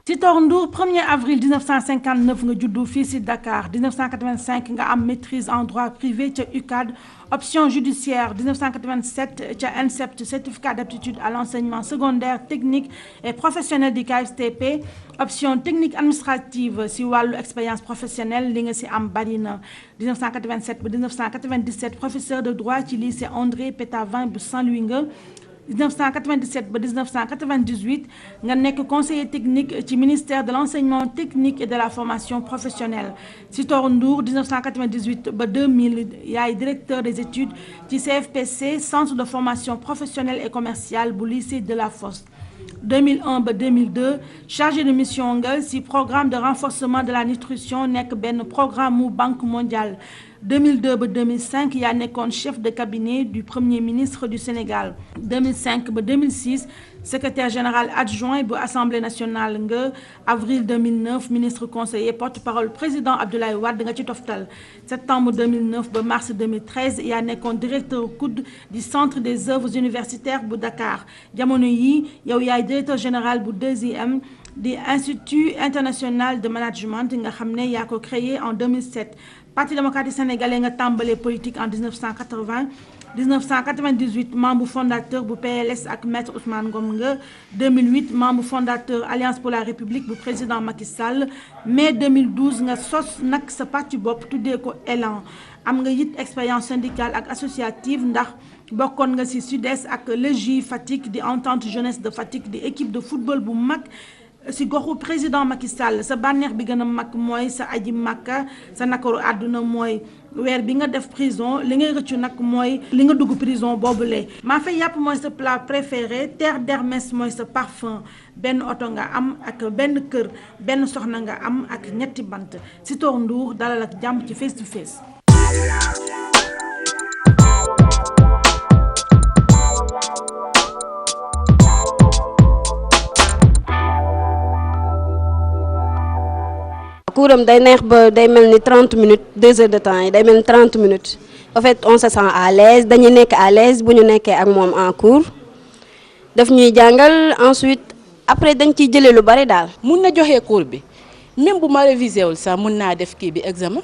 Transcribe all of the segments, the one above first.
Sitor Ndour 1er avril 1959 nga juddu fii si Dakar 1985 nga am maîtrise en droit privé ca UCAD option judiciaire 1987 ca INSEP certificat d'aptitude à l'enseignement secondaire technique et professionnel du KFTP option technique administrative si wàllu expérience professionnelle li nga si am bari na 1987 ba 1997 professeur de droit ci lycée André Pétavin bu Saint-Louis nga 1997 ba 1998 nga nekk conseiller technique ci ministère de l'enseignement technique et de la formation professionnelle Sitor Ndour 1998 ba 2000 yaay directeur des études ci CFPC centre de formation professionnelle et commerciale bu lycée de la Fosse 2001 ba 2002 chargé de mission nga ci programme de renforcement de la nutrition nekk benn programme mu Banque mondiale 2002 ba 2005 yaa nekkoon chef de cabinet du premier ministre du Sénégal 2005 ba 2006 secrétaire général adjoint bu Assemblée nationale nga avril 2009 ministre conseiller porte-parole président Abdoulaye Wade nga ci toftal septembre 2009 ba mars 2013 yaa nekkoon directeur COUD du centre des œuvres universitaires bu Dakar jamono yi yow yaay directeur général bu 2IM di Institut international de management nga xam ne yaa ko créé en 2007 Parti démocratique sénégalais nga tàmbalee politique en 1980 1998 membre fondateur bu PLS ak maître Ousmane Ngom nga 2008 membre fondateur Alliance pour la République bu président Macky Sall mai 2012 nga sos nag sa parti bopp tuddee ko Élan am nga it expérience syndicale ak associative ndax bokkoon nga ci Sud-Est ak LEJ Fatick di entente jeunesse de Fatick di équipe de football bu mag si goxu président Macky Sall sa bànneex bi gën a mag mooy sa aji Makka sa nakaru àdduna mooy weer bi nga def prison li ngay rëccu nag mooy li nga dugg prison boobule maa fay yàpp mooy sa plat préféré terre d'Hermès mooy sa parfum benn oto nga am ak benn kër benn soxna nga am ak ñetti bant Sitor Ndour dalal ak jàmm ci face to face kuuram day neex ba day mel ni 30 minutes 2 heures de temps yi day mel ni 30 minutes en fait on se sent à l'aise dañuy nekk à l'aise bu ñu nekkee ak moom en cours daf ñuy jàngal ensuite après dañ ciy jëlee lu bari daal. mun na joxe cours bi même bu ma révisé wul sax mun naa def kii bi examen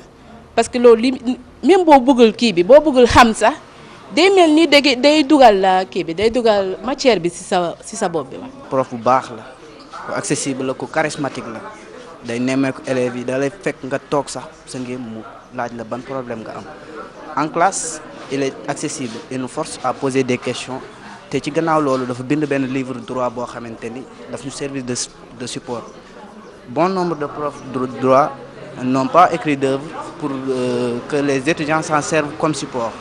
parce que loolu li même boo bëggul kii bi boo bëggul xam sax day mel ni day dugal kii bi day dugal matière bi ci sa bopp bi. prof bu baax la ku accessible la ku charismatique la. day nemmeeku élèves yi da lay fekk nga toog sax sa ngeen mu laaj la ban problème nga am en classe il est accessible et nous force à poser des questions te ci gannaaw loolu dafa bind benn livre droit boo xamante ni daf ñu service de support bon nombre de profs de droit n'ont pas écrit d'œuvre pour que les étudiants s'en servent comme support.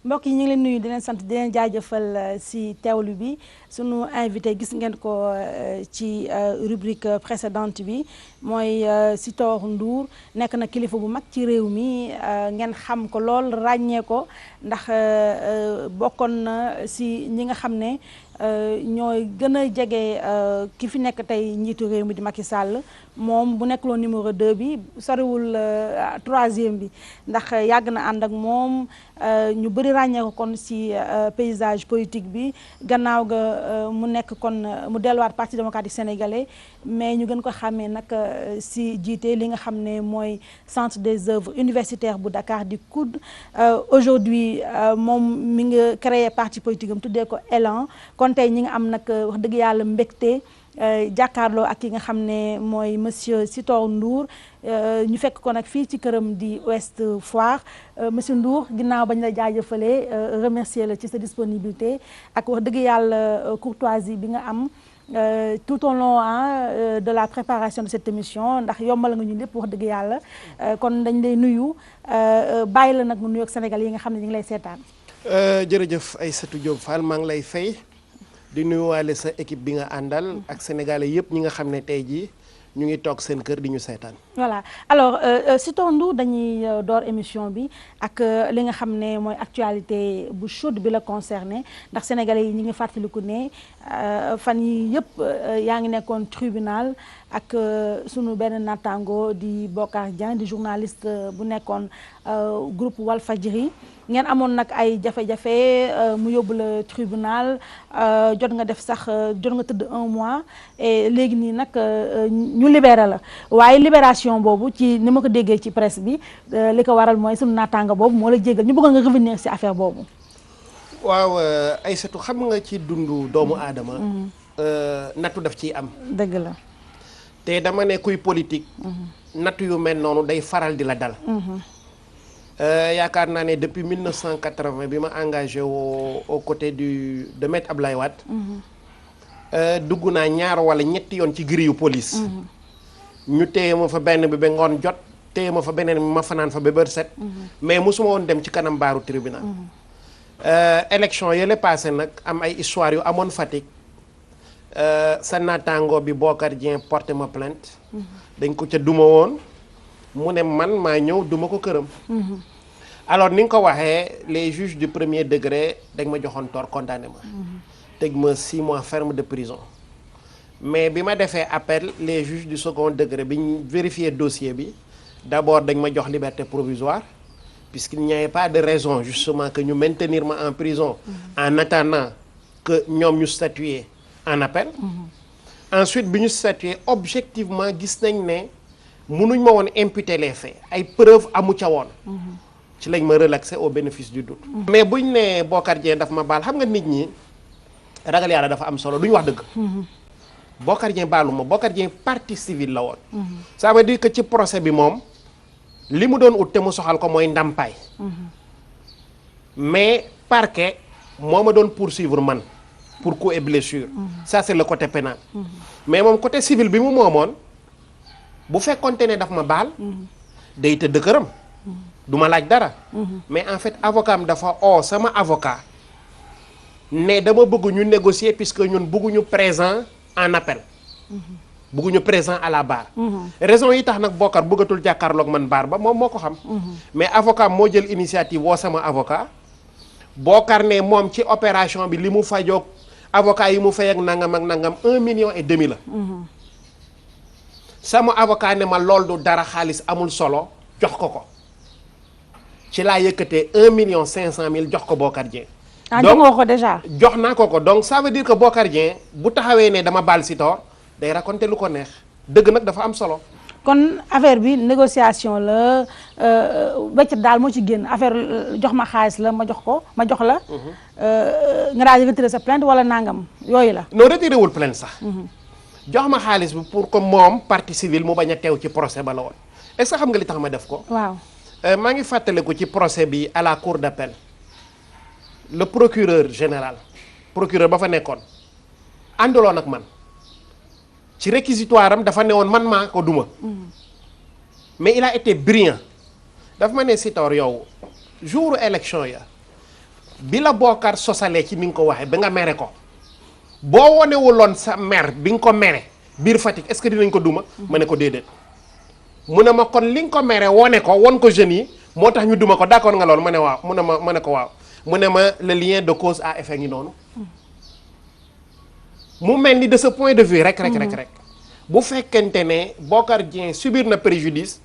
mbokk yi ñu ngi leen nuyu di leen sant di leen jaajëfal ci teewlu bi sunu invité gis ngeen ko ci rubrique précédente bi mooy Sitor Ndour nekk na kilifa bu mag ci réew mi ngeen xam ko lool ràññee ko ndax bokkoon na ci ñi nga xam ne ñooy gën a jege ki fi nekk tey njiitu réew mi di Macky Sall moom bu nekk loon numéro 2 bi soriwul 3e bi ndax yàgg na ànd ak moom ñu bëri ràññee ko kon ci paysage politique bi gannaaw ga mu nekk kon mu delluwaat Parti démocratique sénégalais mais ñu gën ko xàmmee nag ci jiite li nga xam ne mooy centre des œuvres universitaires bu Dakar di COUD aujourd'hui moom mi nga créé parti politique am tuddee ko Élan kon tey ñi nga am nag wax dëgg yàlla mbégte jàkkaarloo ak ki nga xam ne mooy monsieur Sitor Ndour ñu fekk ko nag fii ci këram di Ouest Foire monsieur Ndour ginnaaw bañ la jaajëfalee remercier la ci sa disponibilité ak wax dëgg yàlla courtoisie bi nga am tout au long de la préparation de cette émission ndax yombal nga ñu lépp wax dëgg yàlla kon dañ lay nuyu bàyyi la nag mu nuyu ak Sénégal yi nga xam ne ñu ngi lay seetaan. jërëjëf Aïssatou Diop Fall maa ngi lay fay di nuyuwaale sa équipe bi nga àndal ak sénégalais yëpp ñi nga xam ne tey jii ñu ngi toog seen kër di ñu seetaan. voilà alors Sitor Ndour dañuy door émission bi ak li nga xam ne mooy actualité bu chaude bi la concerné ndax sénégalais yi ñi ngi fàttaliku ne fan yi yëpp yaa ngi nekkoon tribunal ak sunu benn nattaango di Bokar Dieng di journaliste bu nekkoon groupe Walfadjri ngeen amoon nag ay jafe-jafe mu yóbbu la tribunal jot nga def sax jot nga tëdd 1 mois et léegi nii nag ñu libéré la waaye libération boobu ci ni ma ko déggee ci presse bi li ko waral mooy sunu naataanga boobu moo la jégal ñu bëggoon nga revenir ci affaire boobu. waaw Aïssatou xam nga ci dundu doomu aadama. nattu daf ciy am. dëgg la. te dama ne kuy politique. nattu yu mel noonu day faral di la dal. yaakaar naa ne depuis 1980 bi ma engagé aux côtés de Maître Abdoulaye Wade. dugg naa ñaar wala ñetti yoon ci grille police. ñu téye ma fa benn bi ba ngoon jot téye ma fa beneen bi ma fanaan fa ba bër set. mais mosuma woon dem ci kanam baaru tribunal. élection yële passé nag am ay histoire yu amoon Fatick. sa naataango bi Bokar Dieng porté ma plainte. dañ ko ca duma woon. mu ne man maa ñëw duma ko këram. alors ni nga ko waxee les juges du premier degré dañ ma joxoon tort condamné ma. teg ma 6 mois ferme de prison. mais bi ma defee appel les juges du second degré bi ñu vérifier dossier bi d'abord dañ ma jox liberté provisoire puisqu'il n'y avait pas de raison justement que ñu maintenir ma en prison. en attendant que ñoom ñu statuer en appel. ensuite bi ñu statuer objectivement gis nañ ne. mënuñ ma woon imputer les faits ay preuves amu ca woon. ci lañ ma relaxer au bénéfice du doute. mais buñ ne Bokar Dieng daf ma baal xam nga nit ñi ragal yàlla dafa am solo duñ wax dëgg. Bokar Dieng baalu ma Bokar Dieng partie civile la woon. ça veut dire que ci procès bi moom li mu doon ut te mu soxal ko mooy ndàmpaay. mais parquet moo ma doon poursuivre man pour coups et blessures. ça c'est le côté pénal. mais moom côté civil bi mu moomoon. bu fekkonte ne daf ma baal. day tëdd këram. du ma laaj dara. mais en fait avocat am dafa sama avocat. ne dama bëgg ñu négocier puisque ñun bëgguñu présent en appel. bëgguñu présent à la barre. raison yi tax nag Bokar bëggatul jàkkaarloog man baar ba moom moo ko xam. mais avocat moo jël initiative woo sama avocat. Bokar ne moom ci opération bi li mu fajoog avocat yi mu fay ak nangam ak nangam 1,5 million la. sama avocat ne ma lool du dara xaalis amul solo jox ko ci laa yëkkatee 1,5 million jox ko Bokar Dieng. jox nga ko déjà. jox naa ko donc ça veut dire que Bokar Dieng bu taxawee ne dama baal Sitor day raconter lu ko neex dëgg nag dafa am solo. kon affaire bi négociation la bëccëg daal moo ci génn affaire jox ma xaalis la ma jox la. nga daal di retirer sa plainte wala nangam yooyu la. non retiré wul plainte sax. jox ma xaalis bi pour que moom partie civile mu bañ a teew ci procès ba la woon est-ce que xam nga li tax ma def ko. waaw. maa ngi fàttaliku ci procès bi à la cour d'appel le procureur général procureur ba fa nekkoon àndaloon ak man ci réquisitoire am dafa newoon man maa ko duma. mais il a été brillant dafa ma ne Sitor yow jour élection ya bi la Bokar sosalee ci ni nga ko waxee ba nga mere ko. boo wonewuloon sa mer bi nga ko mere biir Fatick est-ce que dinañ ko duma. ma ne ko déedéet. mu ne ma kon li nga ko mere wone ko won ko jeunes yi moo tax ñu duma ko d'accord nga loolu ma ne waaw mu ne ko waaw mu ne ma le lien de cause à effet ngi noonu. mu mel ni de ce point de vue rek bu fekkente ne Bocar Dieng subir na préjudice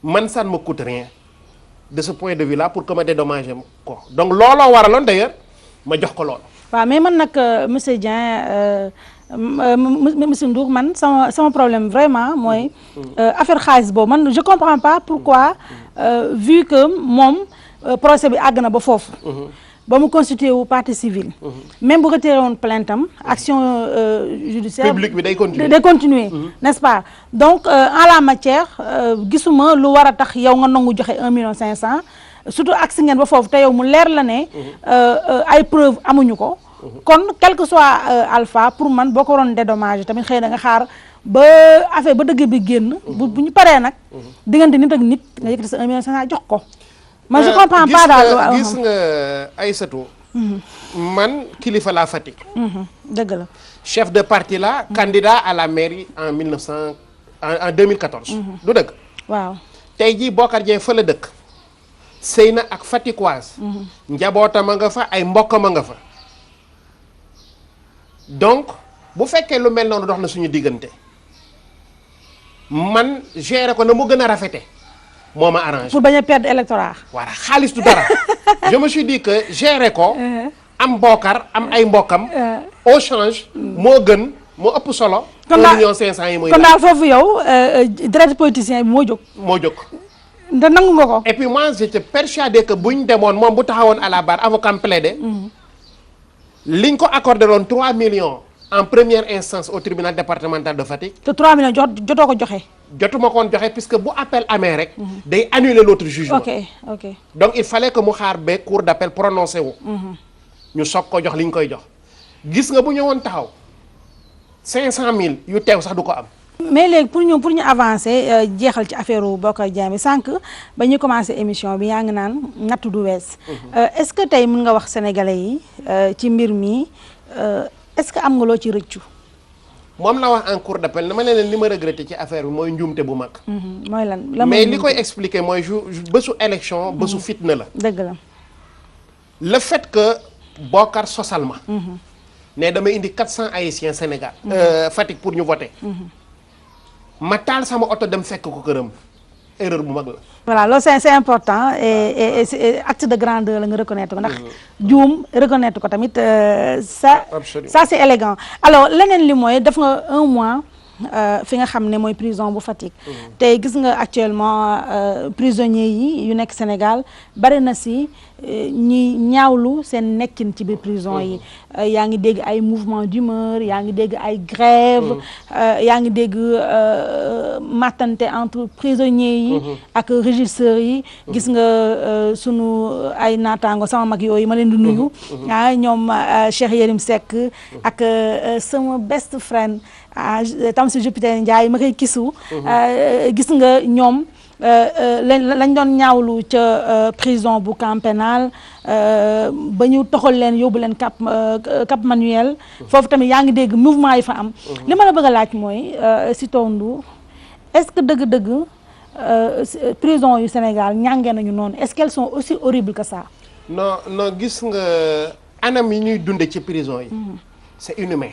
man ça ne me coûte rien de ce point de vue là pour que ma dédommager ko donc looloo waraloon d'ailleurs ma jox ko loolu. waaw mais man nag monsieur Dieng monsieur Ndour man sama problème vraiment mooy affaire xaalis boobu man je comprends pas pourquoi vu que moom procès bi àgg na ba foofu. ba mu constitué wu partie civile. même bu retiré woon plainte am action judiciaire public bi day continuer n'est-ce pas donc en la matière gisuma lu war a tax yow nga nangu joxe 1,5 million surtout agsi ngeen ba foofu te yow mu leer la ne ay preuve amuñu ko. kon quel que soit alpha pour man boo ko waroon dédommagé tamit xëy na nga xaar ba affaire ba dëgg bi génn. bu ñu paree nag diggante nit ak nit nga yëkkati sa 1,5 million jox ko. man je comprends pas daal gis nga Aïssatou man kilifa laa Fatick. dëgg la. chef de parti la candidat à la mairie en 2014. du dëgg. waaw tey jii Bocar Dieng fa la dëkk. sëy na ak Fatickoise. njabootam a nga fa ay mbokkam a nga fa. donc bu fekkee lu mel noonu dox na suñu diggante man gérer ko na mu gën a rafete moo ma arrangé. pour bañ a perdre électorat. voilà xaalis du dara. je me suis dit que gérer ko. am Bocar am ay mbokkam. au change moo gën moo ëpp solo. kon daal 1,5 million yi muy kon daal foofu yow direct politicien bi moo jóg. moo jóg. da nangu nga ko. et puis moi j'étais persuadé que buñ demoon moom bu taxawoon à la barre avocat plaidé. liñ ko accordé loon 3 millions en première instance au tribunal départemental de Fatick. te 3 millions jotoo ko joxe. jotuma koon joxe puisque bu appel amee rek. day annuler l'autre jugement. ok donc il fallait que mu xaar ba cour d'appel prononcé wu. ñu soog ko jox liñ koy jox. gis nga bu ñëwoon taxaw 500,000 yu teew sax du ko am. mais léegi pour ñu avancer jeexal ci affaire Bocar Dieng bi sànq ba ñuy commencer émission bi yaa ngi naan natt du wees. est-ce que tey mën nga wax sénégalais yi ci mbir mi est-ce que am nga loo ci rëccu. moom la wax en cour d'appel dama ne leen li ma regretté ci affaire bi mooy njuumte bu mag. mooy lan mais li koy expliquer mooy bésu élection bésu fitna la. dëgg la. le fait que Bocar sosal ma. ne damay indi 400 haïtiens Sénégal. Fatick pour ñu voter. ma taal sama oto dem fekk ko këram erreur bu mag la. voilà loolu c'est important et acte de grandeur la nga reconnaître ko ndax juum reconnaître ko tamit ça c'est élégant alors leneen li mooy def nga 1 mois fi nga xam ne mooy prison bu Fatick. tey gis nga actuellement prisonniers yi yu nekk Sénégal bari na si ñi ñaawlu seen nekkin ci biir prison yi. yaa ngi dégg ay mouvement d'humeur yaa ngi dégg ay grève yaa ngi dégg mattante entre prisonniers yi ak régisseurs yi. gis nga sunu ay naataango sama mag yooyu ma leen di nuyu. ñoom Cheikh Yérim Seck ak sama best friend Tamsir Jupiter Ndiaye ma koy kisu. gis nga ñoom lañ doon ñaawlu ca prison bu camp pénal ba ñu toxal leen yóbbu leen Cap Manuel. foofu tamit yaa ngi dégg mouvement yi fa am. li ma la bëgg a laaj mooy Sitor Ndour est-ce que dëgg-dëgg prison yu Sénégal ñàngee nañu noonu est-ce qu'elles sont aussi horribles que ça. non gis nga anam yi ñuy dunde ci prison yi. c'est inhumain.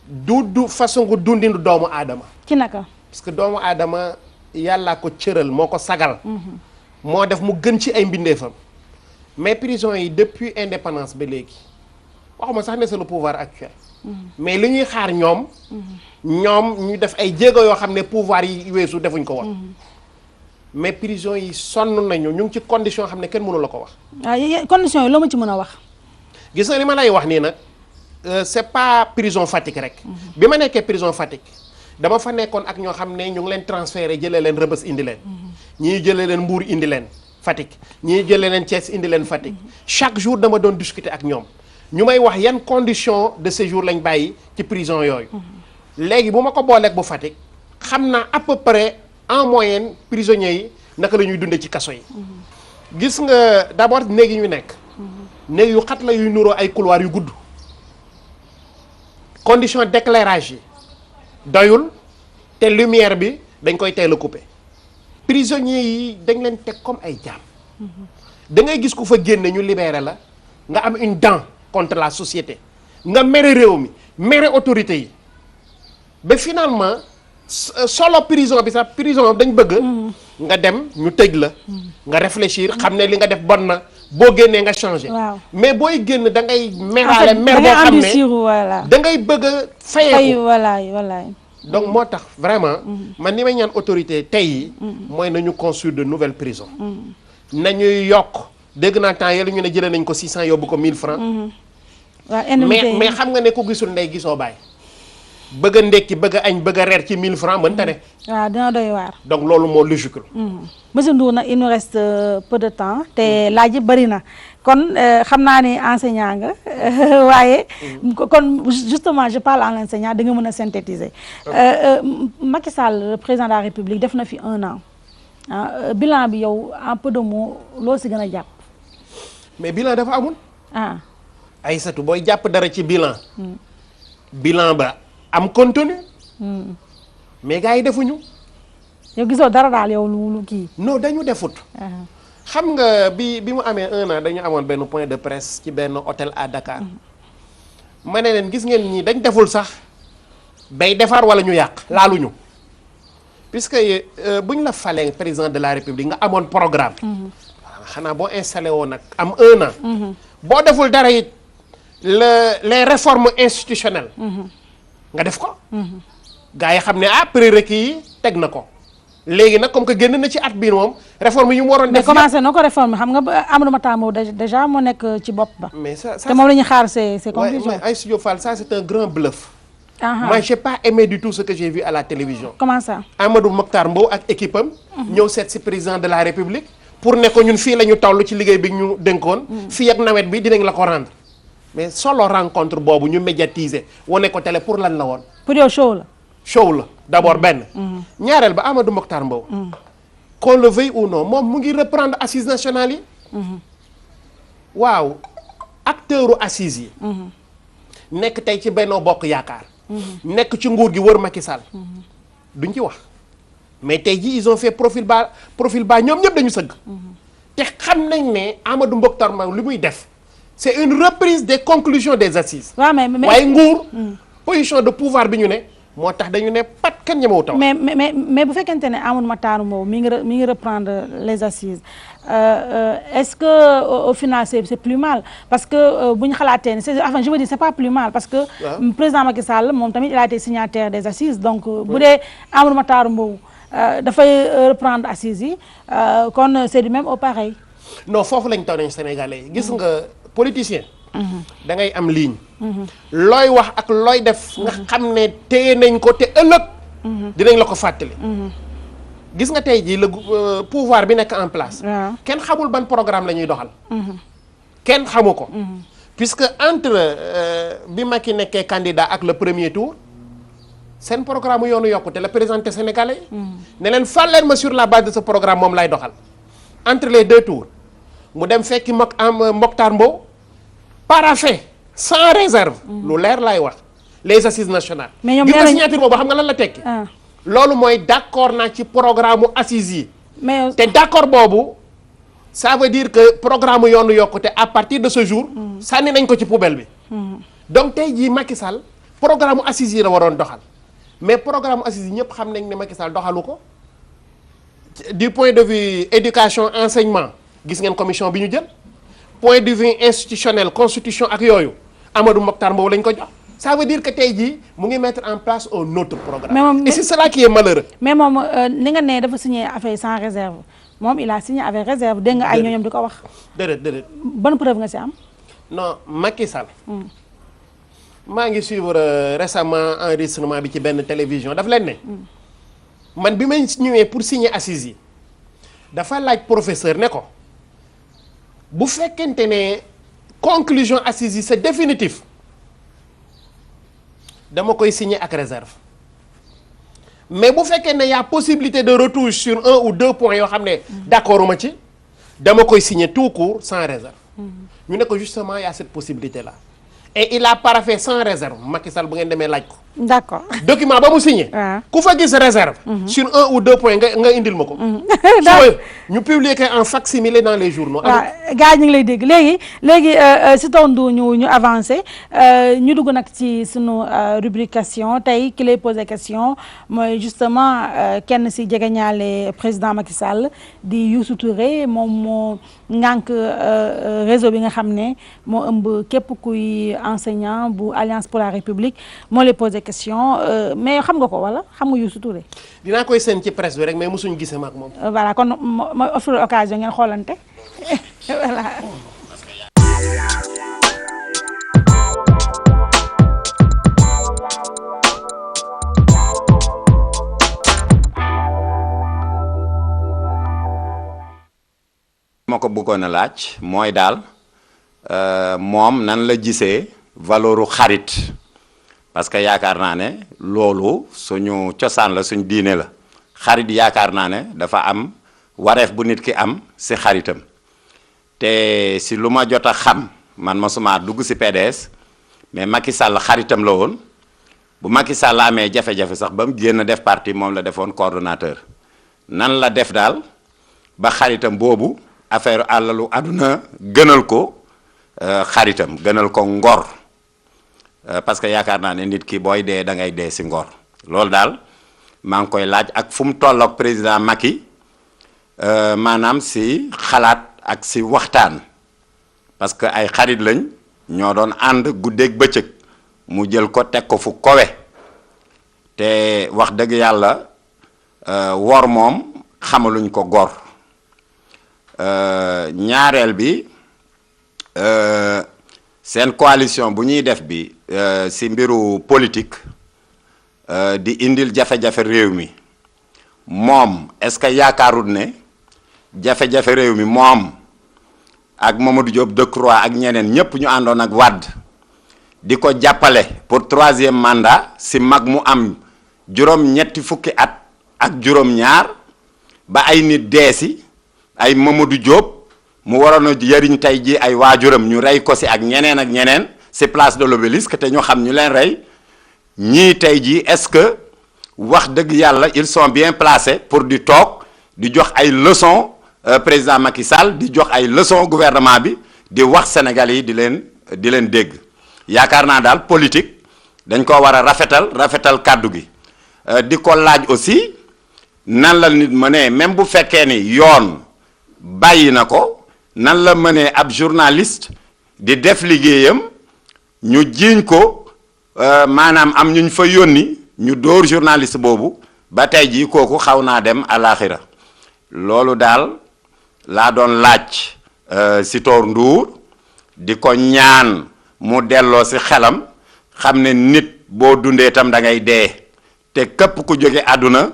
du façon gu dundinu doomu aadama. ci naka. parce que doomu aadama yàllaa ko cëral moo ko sagal. moo def mu gën ci ay mbindeefam. mais prison yi depuis indépendance ba léegi waxuma sax ne c'est le pouvoir actuel. mais li ñuy xaar ñoom ñu def ay jéego yoo xam ne pouvoir yi weesu defuñ ko woon. mais prison yi sonn nañu ñu ngi ci condition yoo xam ne kenn mënu la ko wax. condition yi loo ma ci mën a wax. gis nga li ma lay wax nii nag c'est pas prison Fatick rek. bi ma nekkee prison Fatick dama fa nekkoon ak ñoo xam ne ñu ngi leen transféré jëlee leen Rebeuss indi leen. ñii jëlee leen Mbour indi leen Fatick ñii jëlee leen Thiès indi leen Fatick. chaque jour dama doon discuter ak ñoom ñu may wax yan condition de séjour lañ bàyyi ci prison yooyu. léegi bu ma ko booleeg bu Fatick xam naa à peu près en moyenne prisonniers yi naka la ñuy dundee ci kaso yi. gis nga d'abord néeg yi ñu nekk. néeg yu xat la yuy nuroo ay couloir yu gudd. condition d'éclairage yi doyul te lumière bi dañ koy teel a couper. prisonniers yi dañ leen teg comme ay jaam. da ngay gis ku fa génne ñu libéré la nga am une dent contre la société nga mere réew mi mere autorité yi ba finalement solo prison bi sax prison dañ bëgg nga dem ñu tëj la nga réfléchir xam ne li nga def bon na boo génnee nga changer mais booy génn da ngay meraale mer boo xam ne da ngay bëgg a fayeeku voilà donc moo tax vraiment man ni may ñaan autorité tey yi mooy nañu construire de nouvelles prisons nañuy yokk dégg naa temps yële ñu ne jëlee nañ ko 600 yóbbu ko 1000 francs mais xam nga ne ku gisul ndey gisoo baay bëgg a ndekki bëgg a añ bëgg a reer ci 1000 francs mënta ne. waaw dina doy waar. donc loolu moo logique. monsieur Ndour nag il nous reste peu de temps te laaj yi bëri na kon xam naa ne enseignant nga waaye kon justement je parle en enseignant da nga mën a synthétiser. Macky Sall le président de la République def na fi 1 an bilan bi yow en peu de mots loo si gën a jàpp. mais bilan dafa amul. Aïssatou booy jàpp dara ci bilan. bilan ba. am contenu mais gars yi defuñu. yow gisoo dara daal yow lu kii. non dañu defut. xam nga bi mu amee 1 an dañu amoon benn point de presse ci benn hôtel à Dakar. ma ne leen gis ngeen ñii dañ deful sax bay defar wala ñu yàq laaluñu. puisque buñ la falee président de la République nga amoon programme. xanaa boo installé woon nag am 1 an. boo deful dara it les réformes institutionnelles. nga def ko. gars yi xam ne prérequis yi teg na ko. léegi nag comme que génn na ci at bii moom réforme yi mu waroon def. mais commencé na ko réforme xam nga Amadou Mahtar Mbow déjà moo nekk ci bopp ba. mais ça te moom la ñuy xaar ses conclusions. mais Aïssatou Diop Fall ça c'est un grand bluff. moi j'ai pas aimé du tout ce que j'ai vu à la télévision. comment ça. Amadou Mahtar Mbow ak équipe am. ñëw seet si président de la République. pour ne ko ñun fii la ñu toll ci liggéey bi ñu dénkoon. fii ak nawet bi dinañ la ko rendre. mais solo rencontre boobu ñu médiatiser wane ko télé pour lan la woon. pour yow show la. show la d'abord benn. ñaareel ba Amadou Mahtar Mbow. qu'on le veuille ou non moom mu ngi reprendre assises nationales yi. waaw acteuru assises yi. nekk tey ci Benno Bokk Yaakaar. nekk ci nguur gi wër Macky Sall. duñ ci wax mais tey jii ils ont fait profil bas ñoom ñëpp dañu sëgg. te xam nañ ne Amadou Mahtar Mbow li muy def. c'est une reprise des conclusions des assises. waaw mais waaye nguur. position de pouvoir bi ñu ne. moo tax dañu ne pat kenn ñemewu taw. mais bu fekkente ne Amadou Mahtar Mbow mi ngi reprendre les assises est-ce que au final c'est plus mal parce que bu ñu xalaatee ne enfin je veux dire c'est pas plus mal parce que. président Macky Sall moom tamit il a été signataire des assises donc bu dee Amadou Mahtar Mbow dafay reprendre assises yi kon c'est du même au pareil. non foofu lañ taw nañ Sénégalais yi gis nga politicien. da ngay am ligne. looy wax ak looy def nga xam ne téye nañ ko te ëllëg. dinañ la ko fàttali. gis nga tey jii le pouvoir bi nekk en place. kenn xamul ban programme la ñuy doxal. kenn xamu ko. puisque entre bi Macky nekkee candidat ak le premier tour seen programme yoonu yokkute la présenté Sénégalais yi. ne leen fal leen ma sur la base de ce programme moom lay doxal. entre les 2 tours mu dem fekki Mahtar Mbow. paraphé sans réserve. lu leer laay wax les assises nationales. mais ñoom gis nga signature boobu xam nga lan la tekki. loolu mooy d'accord naa ci programme mu assises yi. mais te d'accord boobu ça veut dire que programme yoonu yokkute à partir de ce jour. sànni nañ ko ci poubelle bi. donc tey jii Macky Sall programme mu assises yi la waroon doxal mais programme assises yi ñëpp xam nañ ne Macky Sall doxalu ko. du point de vue éducation enseignement gis ngeen commission bi ñu jël. point de vue institutionnel constitution ak yooyu Amadou Mahtar Mbow lañ ko jox ça veut dire que tey jii mu ngi mettre en place un autre programme. et c'est cela qui est malheureux. mais moom ni nga ne dafa signé affaire sans réserve moom il a signé avec réserve dégg nga ay ñoom di ko wax. déedéet. bonne preuve nga ci am. non Macky Sall. maa ngi suivre récemment enregistrement bi ci benn télévision daf leen ne. man bi may ñëwee pour signer assises yi dafa laaj professeur ne ko. bu fekkente ne conclusion assises yi c'est définitif dama koy signer ak réserve mais bu fekkee ne y a possibilité de retouche sur 1 ou 2 points yoo xam ne d'accord ma ci dama koy signer tout court sans réserve. ñu ne ko justement y a cette possibilité là et il a paraphé sans réserve Macky Sall bu ngeen demee laaj ko d'accord document ba mu signé. ku fa gis réserve. sur 1 ou 2 points nga indil ma ko. ñu publier ko en facsimilé dans les journaux. waaw gars yi ñu ngi lay dégg léegi si tontu ñu avancé ñu dugg nag ci sunu rubrication tey ki lay posé question mooy justement kenn si jegeñaale président Macky Sall di Youssou Touré moom moo ngànk réseau bi nga xam ne moo ëmb képp kuy enseignant bu Alliance pour la République moo lay posé question mais xam nga ko wala xam nga Youssou Touré. dinaa koy seen ci presse bi rek mais mosuñu gisee ma ak moom. voilà kon mooy offrir occasion ngeen xoolante voilà. ma ko bëggoon a laaj mooy daal moom nan la gisee valeuru xarit parce que yaakaar naa ne loolu suñu cosaan la suñu diine la xarit yaakaar naa ne dafa am wareef bu nit ki am si xaritam te si lu ma jot a xam man masuma dugg si PDS mais Macky Sall xaritam la woon bu Macky Sall amee jafe-jafe sax ba mu génn def parti moom la defoon coordonnateur nan la def daal ba xaritam boobu affaire àllalu àdduna gënal ko xaritam gënal ko ngor parce que yaakaar naa ne nit ki booy dee da ngay dee si ngor loolu daal maa ngi koy laaj ak fu mu tolloog président Macky maanaam si xalaat ak si waxtaan parce que ay xarit lañ ñoo doon ànd guddeeg bëccëg mu jël ko teg ko fu kowe te wax dëgg yàlla wor moom xamaluñ ko gor ñaareel bi seen coalition bu ñuy def bi si mbiru politique di indil jafe-jafe réew mi moom est-ce que yaakaarul ne jafe-jafe réew mi moom ak Mamadou Diop Decroix ak ñeneen ñépp ñu àndoon ak Wade di ko jàppale pour 3e mandat si mag mu am juróom-ñetti fukki at ak juróom-ñaar ba ay nit deesi ay Mamadou Diop mu waroon a yëriñ tey ji ay waajuram ñu rey ko si ak ñeneen si place de l'Obélisque te ñu xam ñu leen rey ñii tey ji est-ce que wax dëgg yàlla ils sont bien placés pour di toog di jox ay leçons président Macky Sall di jox ay leçons gouvernement bi di wax Sénégalais yi di leen dégg yaakaar naa daal politique dañ ko war a rafetal kàddu gi di ko laaj aussi nan la nit mënee même bu fekkee ni yoon bàyyi na ko nan la mënee ab journaliste di def liggéeyam ñu jiiñ ko maanaam am ñu fa yónni ñu dóor journaliste boobu ba tey jii kooku xaw naa dem àlaxira loolu daal laa doon laaj Sitor Ndour di ko ñaan mu delloo si xelam xam ne nit boo dundee tam da ngay dee te képp ku jóge àdduna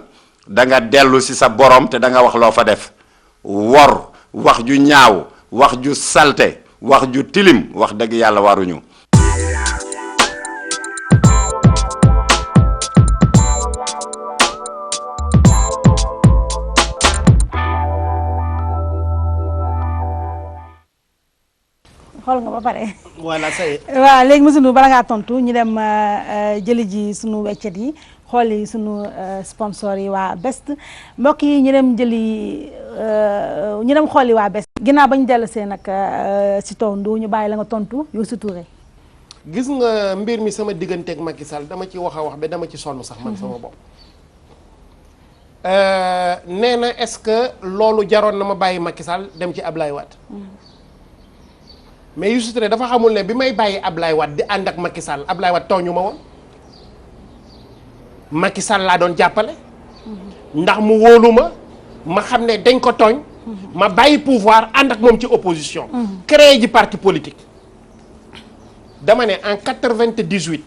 da nga dellu si sa borom te da nga wax loo fa def wor wax ju ñaaw wax ju salte wax ju tilim wax dëgg yàlla waruñu. xool nga ba pare. voilà ça y est. waaw léegi monsieur Ndour bala ngaa tontu ñu dem jëli ji sunu weccet yi xooli sunu sponsor yi waa Best mbokk yi ñu dem jëli ñu dem xooli waa Best. ginnaaw ba ñu dellu see nag si tontu ñu bàyyi la nga tontu Youssou Touré. gis nga mbir mi sama digganteeg Macky Sall dama ci wax a wax ba dama ci sonn sax man sama bopp. nee na est-ce que loolu jaroon na ma bàyyi Macky Sall dem ci Ablaye Wade. mais Youssou Touré dafa xamul ne bi may bàyyi Ablaye Wade di ànd ak Macky Sall Ablaye Wade tooñu ma woon Macky Sall laa doon jàppale ndax mu wóolu ma xam ne dañ ko tooñ ma bàyyi pouvoir ànd ak moom ci opposition créé ji parti politique dama ne en 98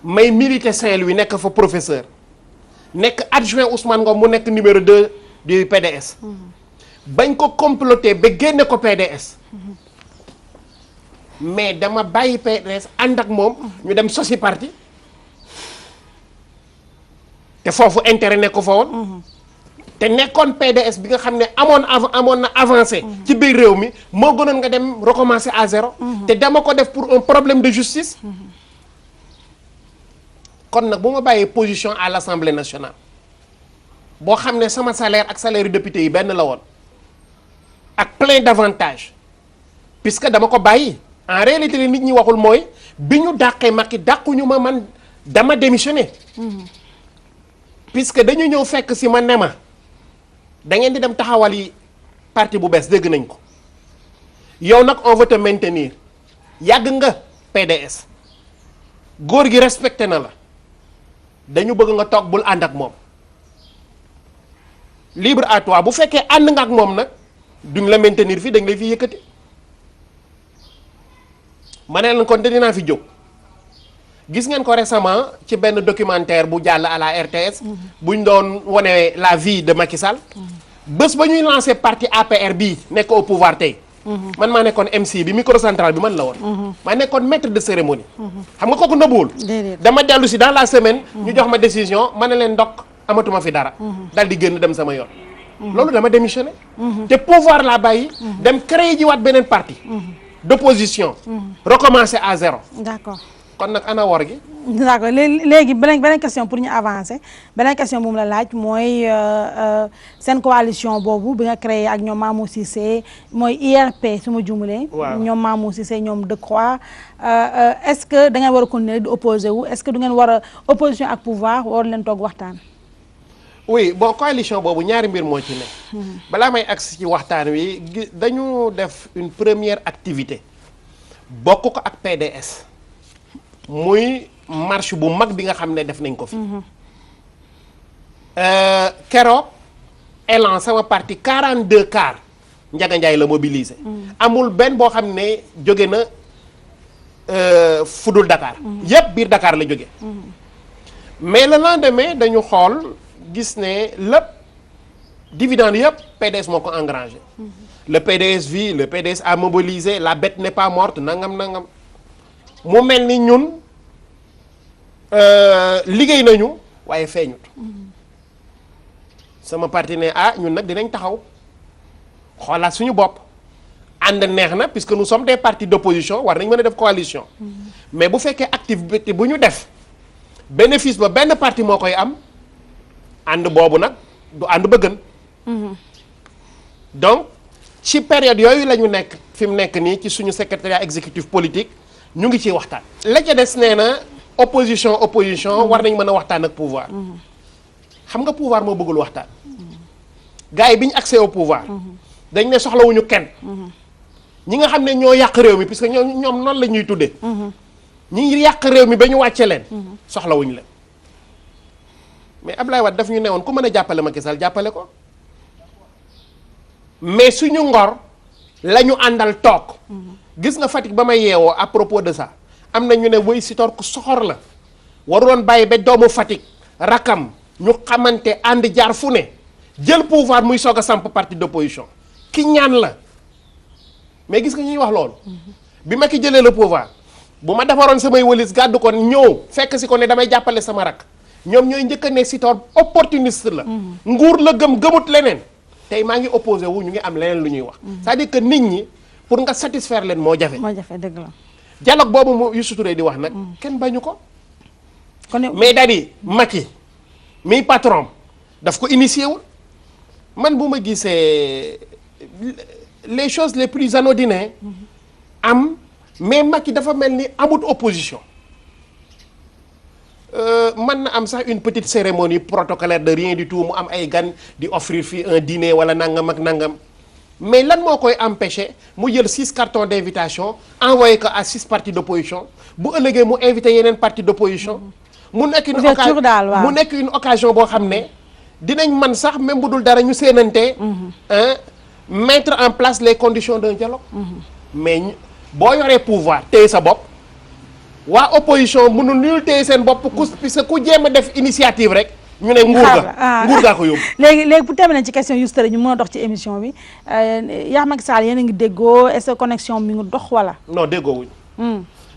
may militer Saint-Louis nekk fa professeur nekk adjoint Ousmane Ngom mu nekk numéro 2 du PDS bañ ko comploter ba génne ko PDS mais dama bàyyi PDS ànd ak moom ñu dem sosi parti te foofu intérêt nekk ko fa woon te nekkoon PDS bi nga xam ne amoon na avancé ci biir réew mi moo gënoon nga dem recommencer à zéro te dama ko def pour un problème de justice kon nag bu ma bàyyee position à l'Assemblée nationale boo xam ne sama salaire ak salaire yu député yi benn la woon ak plein d'avantages puisque dama ko bàyyi en réalité li nit ñi waxul mooy bi ñu dàqee Macky dàquñu ma man dama démissionné puisque dañu ñëw fekk si ma ne ma da ngeen di dem taxawal yi parti bu bees dégg nañ ko yow nag on veut te maintenir yàgg nga PDS góor gi respecté na la dañu bëgg nga toog bul ànd ak moom libre à toi bu fekkee ànd nga ak moom nag duñ la maintenir fii dañ lay fi yëkkati ma ne leen kon te dinaa fi jóg gis ngeen ko récemment ci benn documentaire bu jàll à la RTS buñ doon wane la vie de Macky Sall bés ba ñuy lancé parti APR bii nekk au pouvoir tey man maa nekkoon MC bi microcentral bi man la woon maa nekkoon maître de cérémonie xam nga kooku nëbbuwul dama dellu si dans la semaine ñu jox ma décision ma ne leen ndokk amatuma fi dara dal di génn dem sama yoon loolu dama démissionné te pouvoir laa bàyyi dem créer ji waat beneen parti d'opposition recommencer à zéro d'accord kon nag ana wor gi d'accord léegi beneen question pour ñu avancer beneen question bu mu la laaj mooy seen coalition boobu bi nga créé ak ñoom Mamou Cissé mooy IRP su ma jumulee ñoom Mamou Cissé ñoom Decroix est-ce que da ngeen war a continuer di opposer wu est-ce que du ngeen war a opposition ak pouvoir war leen toog waxtaan oui bon coalition boobu ñaari mbir moo ci ne balaa may agsi ci waxtaan wi dañu def une première activité bokk ko ak PDS muy marche bu mag bi nga xam ne def nañ ko fi keroog Elan sama parti 42 cars Ndiaga Ndiaye la mobilisé amul benn boo xam ne jóge na fudul Dakar yépp biir Dakar la jóge mais le lendemain dañu xool gis ne lépp dividende yëpp PDS moo ko engrangé le PDS vit le PDS a mobilisé la bête n'est pas morte nangam mu mel ni ñun liggéey nañu waaye feeñut sama parti ne ñun nag dinañ taxaw xoolaat suñu bopp ànd neex na puisque nous sommes des partis d'opposition war nañ mën a def coalition mais bu fekkee activité bu ñu def bénéfice ba benn parti moo koy am ànd boobu nag du ànd ba gën donc ci période yooyu la ñu nekk fi mu nekk nii ci suñu secrétariat exécutif politique ñu ngi ciy waxtaan la ca des nee na opposition war nañ mën a waxtaan ak pouvoir xam nga pouvoir moo bëggul waxtaan gars yi bi ñu accès au pouvoir dañ ne soxlawuñu kenn ñi nga xam ne ñoo yàq réew mi puisque ñoom noonu la ñuy tuddee ñi yàq réew mi ba ñu wàcce leen soxlawuñu leen mais Ablaye Wade daf ñu newoon ku mën a jàppale Macky Sall jàppale ko mais suñu ngor la ñu àndal toog gis nga Fatick ba may yeewoo à propos de ça am na ñu ne woy Sitor ku soxor la waroon bàyyi ba doomu Fatick rakam ñu xamante ànd jaar fu ne jël pouvoir muy soog a samp parti d'opposition ki ñaan la mais gis nga ñuy wax loolu bi ma ki jëlee le pouvoir bu ma defaroon samay wëlis gàddu ko ñëw fekk si ko ne damay jàppale sama rak ñoom ñooy njëkk a ne Sitor opportuniste la nguur la gëmut leneen tey maa ngi opposé wu ñu ngi am leneen lu ñuy wax c'est-à-dire que nit ñi pour nga satisfaire leen moo jafe dëgg la dialogue boobu mu Youssou Touré di wax nag kenn bañu ko mais daal di Macky mi patron daf ko initié wul man bu ma gisee les choses les plus anodines am mais Macky dafa mel ni amut opposition mën na am sax une petite cérémonie protocolaire de rien du tout mu am ay gan di offrir fii un dîner wala nangam ak nangam mais lan moo koy empêcher mu jël 6 cartons d'invitation envoyé ko à 6 partis d'opposition bu ëllëgee mu invité yeneen partis d'opposition mu nekk une occasion boo xam ne dinañ man sax même bu dul dara ñu séenante mettre en place les conditions d'un dialogue mais boo yoree pouvoir téye sa bopp waa opposition mënul nul téye seen bopp puisque ku jéem a def initiative rek ñu ne nguur gaa ko yóbbu léegi pour terminer ci question Youssou Touré ñu mën a dox ci émission bi yaa Macky Sall yéen a ngi déggoo est-ce que connexion mi ngi dox wala non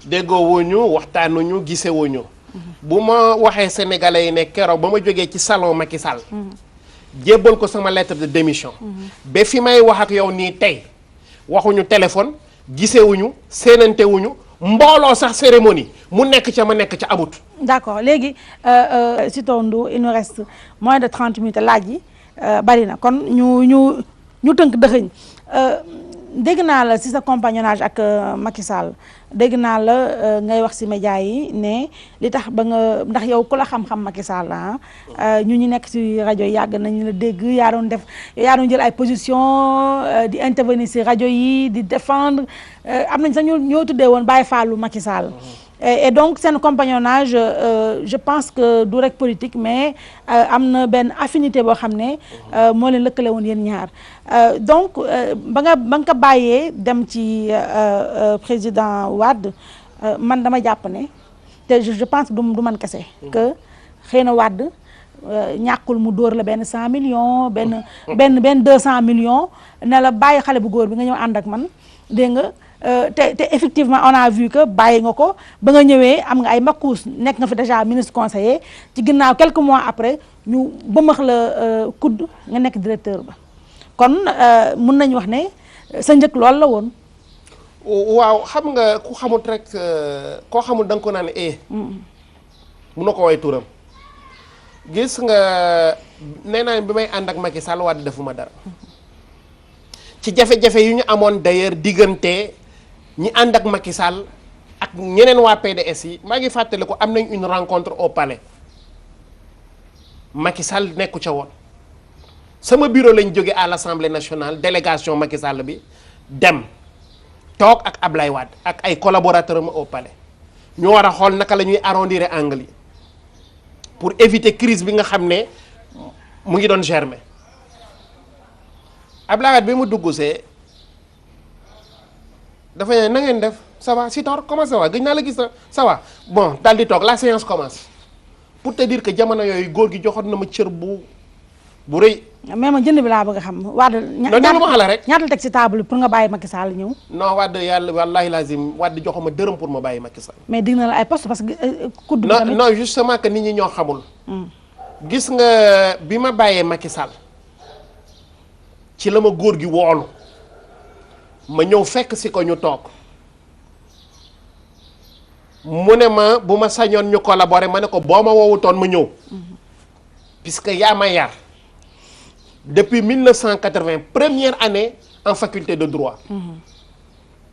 déggoowuñu waxtaanuñu gisewuñu bu ma waxee sénégalais yi ne keroog ba ma jógee ci salon Macky Sall jébbal ko sama lettre de démission ba fi may wax ak yow nii tey waxuñu téléphone gisewuñu séenantewuñu mbooloo sax cérémonie mu nekk ca ma nekk ca amut. d'accord léegi Sitor Ndour il nous reste moins de 30 minutes laaj yi bari na kon ñu tënk dëxëñ dégg naa la ci sa compagnonnage ak Macky Sall dégg naa la ngay wax ci média yi ne li tax ba nga ndax yow ku la xam-xam Macky Sall ñu nekk ci rajo yi yàgg nañu la dégg yaa doon jël ay position di intervenir ci rajo yi di défendre am nañ sax ñoo tuddee woon Baye Fallou Macky Sall et donc seen compagnonnage je pense que du rek politique mais am na benn affinité boo xam ne moo leen lëkkale woon yéen ñaar donc ba nga ko bàyyee dem ci président Wade man dama jàpp ne te je pense que du man kese que xëy na Wade ñàkkul mu dóor la benn 100 millions benn 200 millions ne la bàyyi xale bu góor bi nga ñëw ànd ak man dégg nga te effectivement on a vu que bàyyi nga ko ba nga ñëwee am nga ay makkuus nekk nga fi déjà ministre conseiller ci ginnaaw quelques mois après ñu bëmax la kudd nga nekk directeur ba kon mun nañu wax ne sa njëkk loolu la woon. waaw xam nga ku xamut rek koo xamul da nga ko naan mun na ko woy turam gis nga nee naa bi may ànd ak Macky Sall Wade defuma dara ci jafe-jafe yu ñu amoon d'ailleurs diggante ñi ànd ak Macky Sall ak ñeneen waa PDS yi maa ngi fàttali ko am nañ une rencontre au palais Macky Sall nekku ca woon sama bureau lañ jóge à l'Assemblée nationale délégation Macky Sall bi dem toog ak Ablaye Wade ak ay collaborateurs am au palais ñu war a xool naka la ñuy arrondir angle yi pour éviter crise bi nga xam ne mu ngi doon germer Ablaye Wade bi mu dugg see dafa ne na ngeen def ça va Sitor comment ça va gëj naa la gis ça va bon daal di toog la séance commence pour te dire que jamono yooyu góor gi joxoon na ma cër bu rëy. mais ma jënd bi laa bëgg a xam Wade. non ma xala rek ñaata teg ci table pour nga bàyyi Macky Sall ñëw. non Wade yàlla wallahi lazim Wade joxuma dërëm pour ma bàyyi Macky Sall. mais dig na la ay poste parce que. kudd non justement que nit ñi ñoo xamul. gis nga bi ma bàyyee Macky Sall ci la ma góor gi woolu ma ñëw fekk si ko ñu toog mu ne ma bu ma sañoon ñu collaborer ma ne ko boo ma woowutoon ma ñëw puisque yaa ma yar depuis 1980 première année en faculté de droit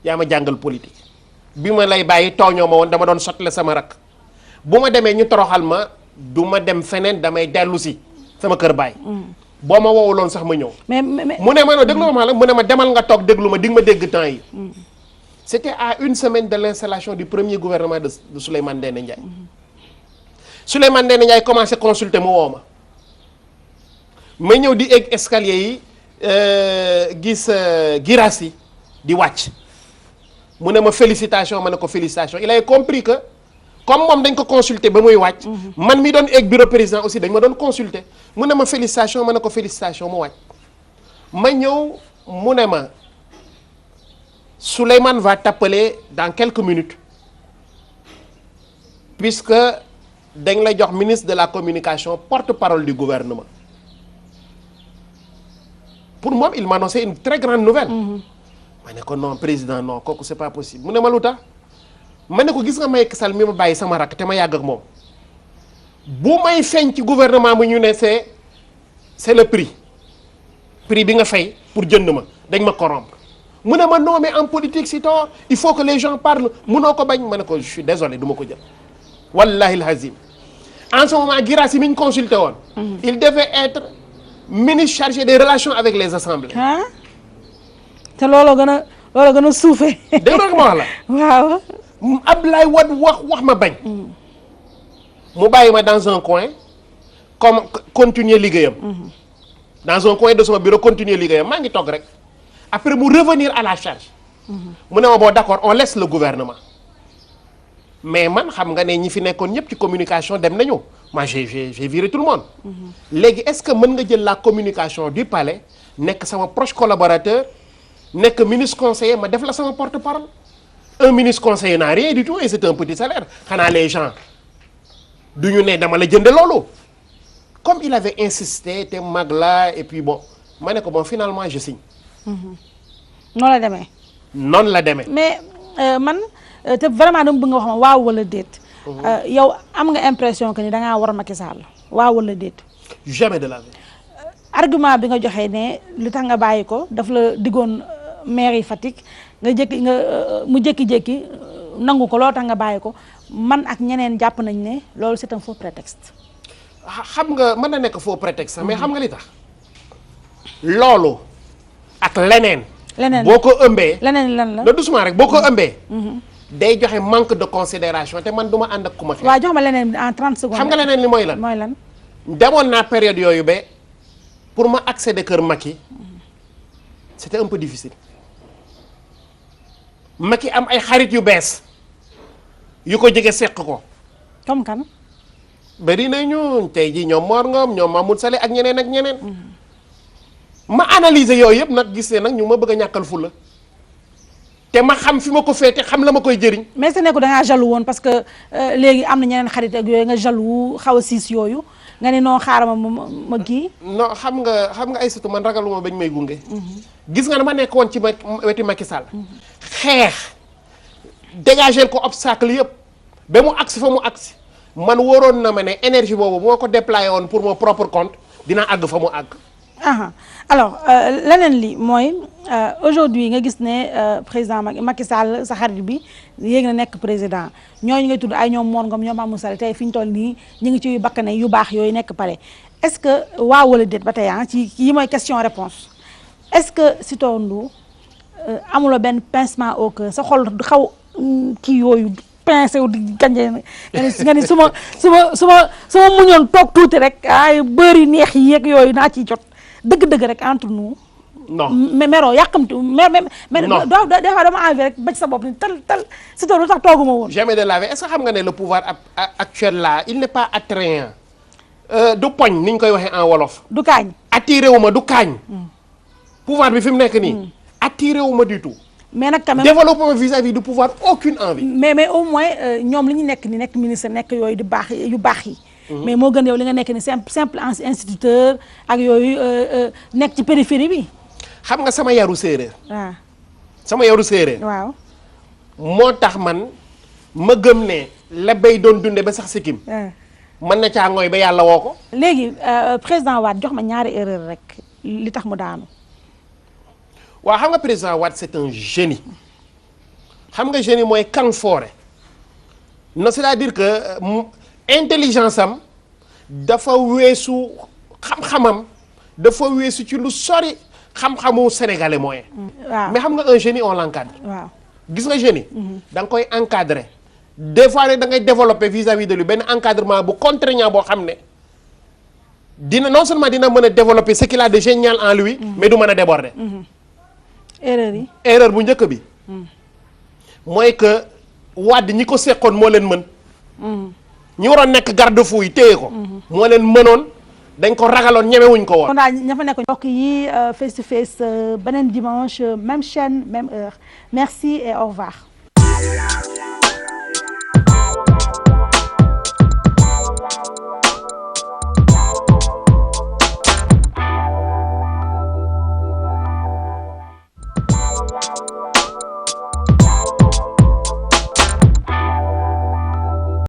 yaa ma jàngal politique bi ma lay bàyyi tooñoo ma woon dama doon sotle sama rak bu ma demee ñu toroxal ma du ma dem feneen damay dellu si sama kër baay boo ma woowuloon sax ma ñëw mu ne ma no déglu ma la mu ne ma demal nga toog déglu ma di nga ma dégg temps yi c'était à une semaine de l'installation du premier gouvernement de Souleymane Ndéné Ndiaye Souleymane Ndéné Ndiaye commencé consulter mu woo ma ñëw di egg escalier yi gis Guirassy di wàcc mu ne ma félicitation ma ne ko félicitation il a compris que comme moom dañ ko consulter ba muy wàcc man mi doon egg bureau président aussi dañ ma doon consulter mu ne ma félicitation ma ne ko félicitation mu wàcc ma ñëw mu ne ma Souleymane va t'appeler dans quelques minutes puisque dañ lay jox ministre de la communication porte-parole du gouvernement pour moi il m'annonçait une très grande nouvelle ma ne ko non président non kooku c'est pas possible mu ne ma lu tax ma ne ko gis nga Macky Sall mi ma bàyyi sama rakk te ma yàgg ak moom bu may feeñ ci gouvernement bi ñu ne c'est le prix bi nga fay pour jënd ma dañ ma corrompre mu ne ma non mais en politique Sitor il faut que les gens parlent munoo ko bañ ma ne ko je suis désolé du ma ko jël wallahi alhazim en ce moment Guirassy mi ñu consulté woon il devait être ministre chargé des relations avec les assemblées te looloo gën a suufee dégg nga ma wax la waaw Abdoulaye Wade wax ma bañ mu bàyyi ma dans un coin comme continuer liggéeyam dans un coin de son bureau continuer liggéeyam maa ngi toog rek après mu revenir à la charge mu ne ma bon d'accord on laisse le gouvernement mais man xam nga ne ñi fi nekkoon ñëpp ci communication dem nañu moi j'ai viré tout le monde léegi est-ce que mën nga jël la communication du palais nekk sama proche collaborateur nekk ministre conseiller ma def la sama porte-parole un ministre conseiller n'a rien du tout et c'est un petit salaire xanaa les gens du ñu ne dama la jënde loolu comme il avait insisté te mag la et puis bon ma ne ko bon finalement je signe noonu la demee noonu la demee mais man te vraiment dama bëgg nga wax ma waaw wala déet. yow am nga impression que ni da ngaa war Macky Sall waaw wala déet. jamais de la vie. argument bi nga joxee ne li tax nga bàyyi ko daf la diggoon mairie Fatick nga mu jékki-jékki nangu ko loolu tax nga bàyyi ko man ak ñeneen jàpp nañ ne loolu c'est un faux prétexte. xam nga mën na nekk faux prétexte mais xam nga li tax loolu ak leneen. boo ko ëmbee. leneen lan la le doucement rek boo ko ëmbee. day joxe manque de considération te man du ma ànd ak ku ma xeex. waaw jox ma leneen en 30 secondes. xam nga leneen li mooy lan. mooy lan. demoon naa période yooyu ba pour ma accéder kër Macky c'était un peu difficile Macky am ay xarit yu bees yu ko jege seq ko. comme kan. bari nañu tey jii ñoom Mor Ngom ñoom Mahmoud Saleh ak ñeneen ak ñeneen. ma analyser yooyu yëpp nag gis ne nag ñu ma bëgg a ñàkkal fulla te ma xam fi ma ko féete xam la ma koy jëriñ. mais ce nekku da ngaa jaloux woon parce que léegi am na ñeneen xarit ak yooyu nga jaloux xaw a siis yooyu nga ne non xaaral ma kii. non xam nga ay surtout man ragaluma bañ may gunge. gis nga dama nekk woon ci weti Macky Sall. xeex dégager ko obstacle yëpp ba mu agsi fa mu agsi man waroon na ma ne énergie boobu moo ko déployé woon pour mon propre compte dina àgg fa mu àgg. alors leneen li mooy aujourd'hui nga gis ne président Macky Sall sa xarit bi yéegi na nekk président ñooñu ngay tudd ay ñoom Mor Ngom ñoom Mahmoud Saleh tey fi ñu toll nii ñu ngi ci bakkane yu baax yooyu nekk pare est-ce que waaw wala déet ba tey ci yi mooy question réponse est-ce que Sitor Ndour amuloo benn pincement au cœur sa xol xaw kii yooyu pincé wu di gàncax nga ni su ma muñoon toog tuuti rek ay beurre yu neex yi yeeg yooyu naa ciy jot. dëgg-dëgg rek entre nous. non mais meroo yàqamti mais non doo des fois dama envie rek ba ci sa bopp ni tal Sitor lu tax tooguma woon. jamais de la vie est-ce que xam nga ne le pouvoir actuel là il n'est pas attrayant. du poñ ni ñu koy waxee en wolof. du kaañ. attiré wu ma du kaañ. pouvoir bi fi mu nekk nii. attiré wu ma du tout. mais nag quand même développement vis-à-vis du pouvoir aucune envie. mais au moins ñoom li ñu nekk ni nekk ministre nekk yooyu di baax yu baax yi. mais moo gën yow li nga nekk ni simple instituteur ak yooyu nekk ci périphérie bi. xam nga sama yaru séeréer. waaw. sama yaru séeréer. waaw. moo tax man ma gëm ne la bay doon dunde ba sax sikkim. mën na caa ngooy ba yàlla woo ko. léegi président Wade jox ma ñaari erreur rek li tax mu daanu. waaw xam nga président Wade c'est un génie xam nga génie mooy kan foore non c'est-à-dire que intelligence am dafa weesu xam-xamam dafa weesu ci lu sori xam-xamu sénégalais moyen. waaw mais xam nga un génie on l'encadre. waaw gis nga génie. da nga koy encadrer des fois rek da ngay développer vis-à-vis de lui benn encadrement bu contraignant boo xam ne dina non seulement dina mën a développer ce qu'il a de génial en lui. mais du mën a déborder. erreur yi. erreur bu njëkk bi. mooy que Wade ñi ko seqoon moo leen mën. ñi waroon nekk garde-fou yi téye ko. moo leen mënoon dañ ko ragaloon ñemewuñ ko woon. kon daal ña fa nekk mbokk yi face to face beneen dimanche même chaîne même heure merci et au revoir.